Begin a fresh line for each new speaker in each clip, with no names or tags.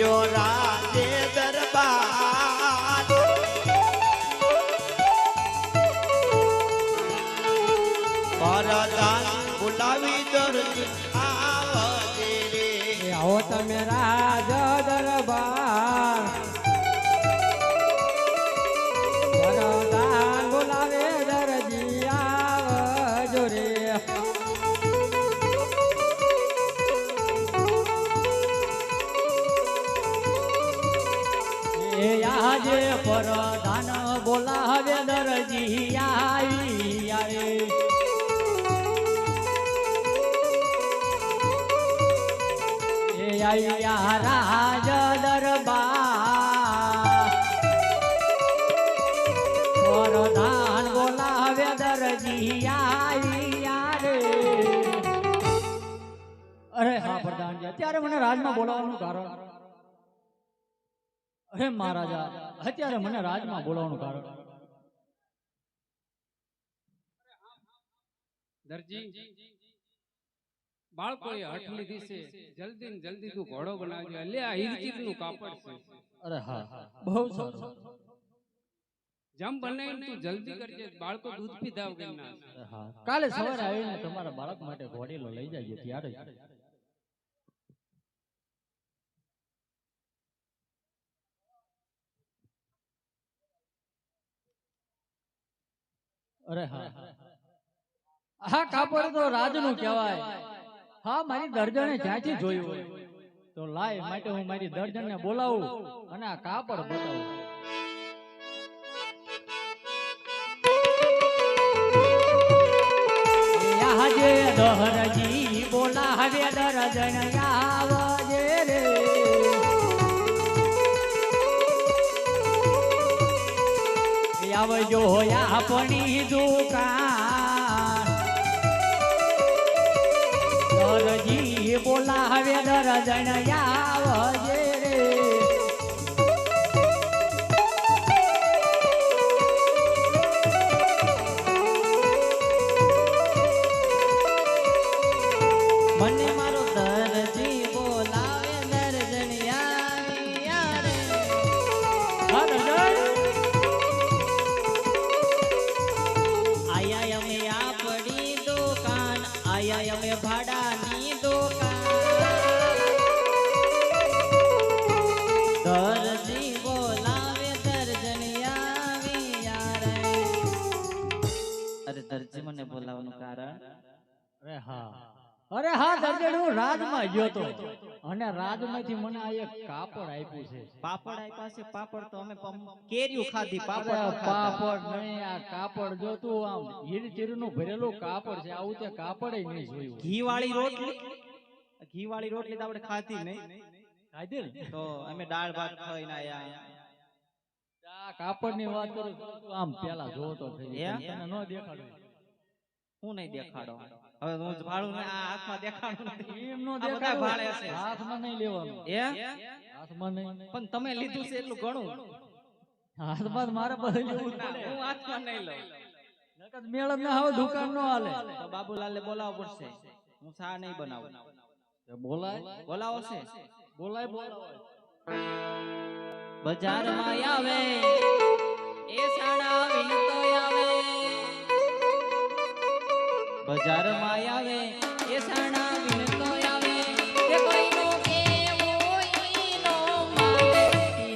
આવ્યો રાજે દરબાર પરદાન બોલાવી દરજી આવજે રે
આવો તમે રાજ દરબાર પરદાન બોલાવે દરજી આવજો રે આજે પરદાન બોલાવે દરજી આવી આવે આયા રાજ દરબાર પરદાન બોલાવે દરજી આયા રે અરે હા પ્રધાનજી અત્યારે મને રાજમાં બોલાવવાનું કારણ અરે મહારાજા અત્યારે મને રાજમાં બોલાવવાનું કારણ
દરજી બાળકોએ હઠ લીધી છે જલ્દી ને જલ્દી તું ઘોડો બનાવજે એટલે આ હિરચીર નું કાપડ છે
અરે હા બહુ સારું
જમ બને તું જલ્દી કરજે બાળકો દૂધ પીધા વગર ના
હા કાલે સવારે આવીને તમારા બાળક માટે ઘોડીલો લઈ જજો ત્યારે અરે હા હા કાપડ તો રાજનું કહેવાય હા મારી દર્જને જ્યાંથી જોયું હોય તો લાય માટે હું મારી દર્જનને બોલાવું અને આ કાપડ બતાવું આજે દહરજી બોલાવે દર્જન આવજે રે આવજો આપણી દુકાન દરજી બોલાવે દર્જન આવજે રે મને મારો દરજી બોલાવે દર્જન આવ્યા રે આયા અમે આપણી દુકાન આયા અમે ભાડાની દુકાન દરજી બોલાવે દર્જન આવ્યા રે
અરે દરજી મને બોલાવવાનું કારણ
અરે હા દર્જન હું રાજમાં ગયો તો અને રાજમાંથી મને આ એક કાપડ આપ્યું છે
પાપડ આપ્યા છે પાપડ તો અમે કેરીઓ ખાધી પાપડ
પાપડ નહીં આ કાપડ જો તું આમ હીરચીરનું ભરેલું કાપડ છે આવું તે કાપડ નહીં જોયું
ઘી વાળી રોટલી તો આપણે ખાધી નહીં
ખાધી ને
તો અમે દાળ ભાત ખાઈને આયા
આ કાપડની વાત કરું આમ પેલા જોતો થઈ તને ન દેખાડું
હું નહીં દેખાડો હવે હું ભાડું આ હાથમાં દેખાડું
એમ નો
આ બધા ભાળે છે
હાથમાં નહીં લેવાનું હાથમાં નહીં
પણ તમે લીધું છે એટલું ઘણું
હાથમાં મારે બધું લેવું
હું હાથમાં નહીં લઉં
નકર મેળ ના હવે દુકાન નો હાલે
તો બાબુલાલને બોલાવવું પડશે હું ચા નહીં બનાવું
બોલાવો
છે
બોલાય
બજારમાં આવે એ સાડા વિનતો આવે બજારમાં આવે એ સાડા વિનતો આવે કે કોઈનો કેવો ઈનો મારે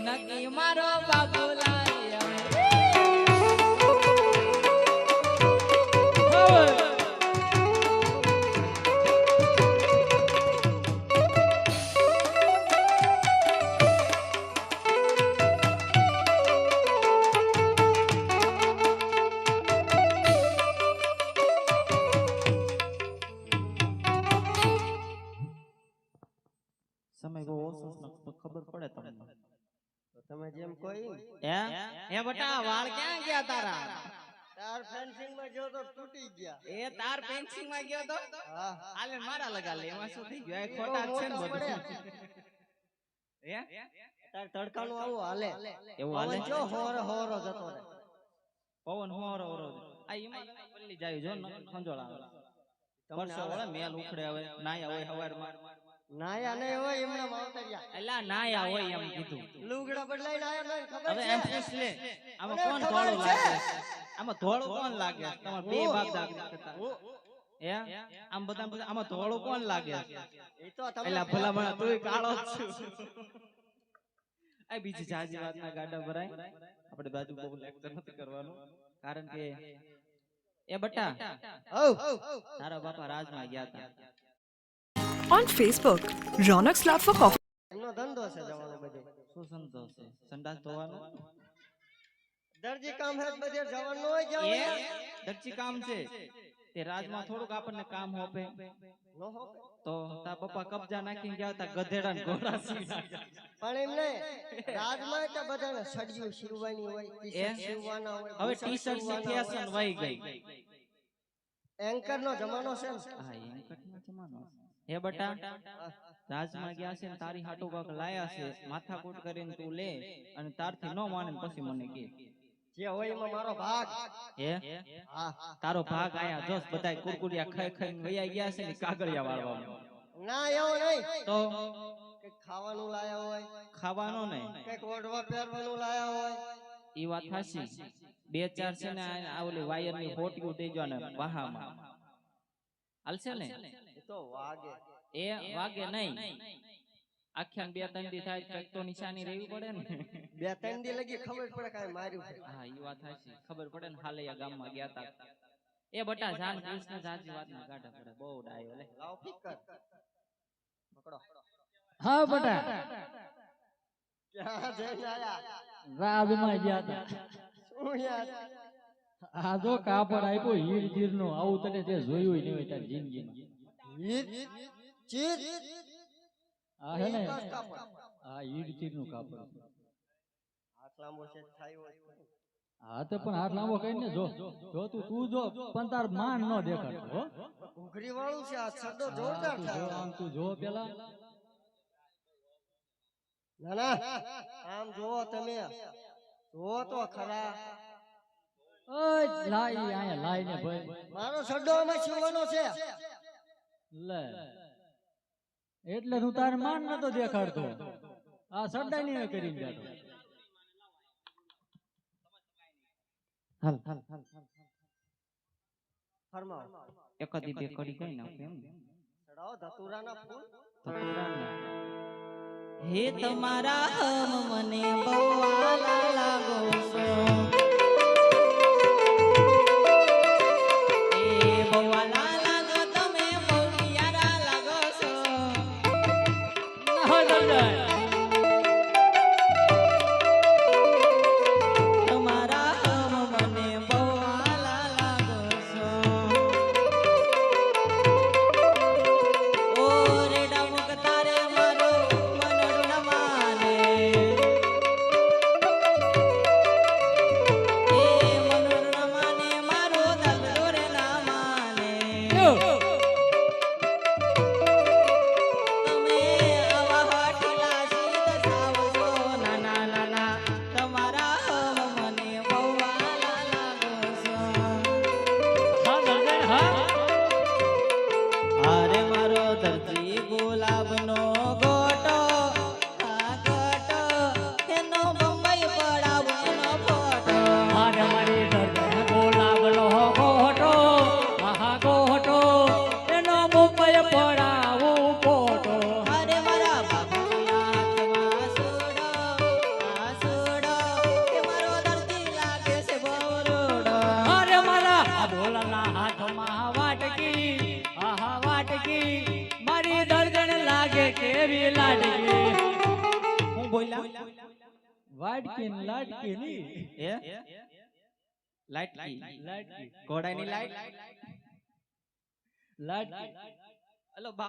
નકી મારો બાબુલાલ આવે સમય બહુ ઓછો ખબર પડે તમને
તમે જેમ કોઈ
એ બટા વાળ ક્યાં ગયા તારા
તાર ફેન્સિંગ માં ગયો તો તૂટી ગયા
એ તાર ફેન્સિંગ માં ગયો તો
હા
આલે મારા લગા લે એમાં શું થઈ ગયું આ ખોટા છે ને બધું હે
તાર તડકાનું આવું હાલે
એવું હાલે
જો હોરો જતો રહે
પવન હોરો આ એમાં પલ્લી જાય જો ખંજોળા પરસો વળે મેલ ઉખડે હવે નાયા હોય હવારમાં
નાયા નહીં હોય એમના માવતરિયા.
એલા નાયા હોય એમ કીધું.
લુગડા બદલાઈ નાયા નહીં ખબર
હવે
છે?
એમ પૂછ લે આમાં
મને
કોણ
ખબર
ધોળું
છે.
લાગે? આમાં ધોળું કોણ લાગે? તમારા બે બાપ દાદા કરતા. હે આમ બધા આમાં ધોળું કોણ લાગે?
એ તો તમે
એલા ભલા મને તુંય કાળો જ છું. આ બીજી જાજી વાતના ગાડા ભરાય. આપણે બાજુ બહુ લેક્ચર નથી કરવાનું કારણ કે એ બટા
હઉ.
તારા બાપા રાજમાં ગયા હતા.
On Facebook, Ronak's Lab for Coffee.
એમનો ધંધો છે જવાનો બધે.
શું સંતોષ છે? સંડાસ ધોવાનો
દરજી કામ હે બધે જવાનું હોય
એ
જવાનું.
દરજી કામ છે તે રાજમાં થોડુંક આપણને કામ હોપે
નો હો.
તો તારા પપ્પા કબજા નાખીને ગયા હતા ગધેડા ને ઘોડા સીધા.
પણ એમ નહીં રાજમાં તો બધાને સડિયું સીવવાની હોય ટી-શર્ટ સીવવાના હોય
હવે ટી શર્ટ ની ફેશન વહી ગઈ.
એન્કર નો જમાનો છે ને.
હા એન્કટનો જમાનો છે. હે બટા રાજમાં ગયા છે ને તારી હાટુ કાક લાયા છે માથાકૂટ કરીને તું લે અને તારથી ન માને ને પછી મને કે
જે હોય એમાં મારો ભાગ.
હે
હા.
તારો ભાગ આયા જોસ બધાય કુરકુરિયા ખાઈ ખાઈને વયા ગયા છે ને કાગળિયા વાળવામાં.
ના એવું નહીં.
તો
કઈક ખાવાનું લાયા હોય,
ખાવાનો ને
કઈક ઓઢવા પહેરવાનું લાયા હોય.
ઈ વાત થાશી. બે ચાર છે ને આ ઓલી વાયર ની હોટીઓ દેજો ને વાહામાં હાલશે ને
એ તો વાગે.
એ વાગે નહીં આખ્યાન બે ત્રણ દી થાય કંઈક તો નિશાની રહેવી પડે ને.
બે ત્રણ દી લગી ખબર પડે કાંઈ માર્યું છે.
હા ઈ વાત થાશી. ખબર પડે ને હાલૈયા ગામમાં ગયા તા એ બટા જાન કૃષ્ણ જાજી વાત ના ગાઢા પડે બહુ ડાયો લે.
લાવ પિક કર. પકડો.
હા બટા
ક્યાં જઈને આયા?
રાજમાં ગયા હતા.
શું યાર?
આ જો કાપડ આપ્યો હીર જીર નો આવું તને તે જોયું નહીં હોય તારી જિંદગીમાં.
હીર ચીર
આ હે ને
બસ કાપડ.
આ હીર ચીર નું કાપડ.
હાથ લાંબો છે થાય હોય.
હા તો પણ હાથ લાંબો કરીને જો જો તું જો પણ તાર માન ન દેખાડતો હો.
ઉઘરી વાળું છે આ સડો
હા,
જોરદાર
તું જો
થાય.
આમ તું જો પેલા
ના ના આમ જોવો તમે. જોવો તો ખરા.
ઓય લાઈ આયા લાઈ ને ભાઈ
મારો સડો આમાં સીવવાનો છે.
લે એટલે તું તાર માન નતો દેખાડતો આ સડાની કરીને જાતો.
હાલ હાલ હાલ
ફરમાવો.
એક દી બે કરી ગઈ નાખે એમ ને.
ચડાવો ધતુરાના ફૂલ.
હે તમારા હમ મને બહુ આલા લાગો છો એ બહુ આલા લાગો તમે બહુ યારા લાગો છો
ના દરજાય
તમારા હમ મને બહુ આલા લાગો છો ઓ રેડા મુક તારે મારો મનડું ન માને એ મનડું ન માને મારો દગડો રે ના માને તમે આવા હાટલા સીધ સાવજો નાના નાના તમારા હમ મને બહુ આલા લાગો છો
હા દરજાય હા
અરે મારો દરજી ગુલાબનો ગોટો આ ગોટો એનો બંબઈ પડાવો એનો ફોટો
મારે મારી દરજાય ગુલાબનો ગોટો આહા ગોટો એનો મુંબઈ પડાવું ફોટો.
અરે મારા બાપુના હાથમાં સોડો આ સોડો એ મારો દરજી લાગે છે બરોડો
અરે મારા આ ભોલાના હાથમાં વાટકી આહા વાટકી મારી દર્દન લાગે કેવી લાડકી.
હું બોલ્યા
વાટકી ને લાડકી ની
એ લાઈટ
લાડકી
ઘોડાની લાઈટ
લાડકી
હલો બા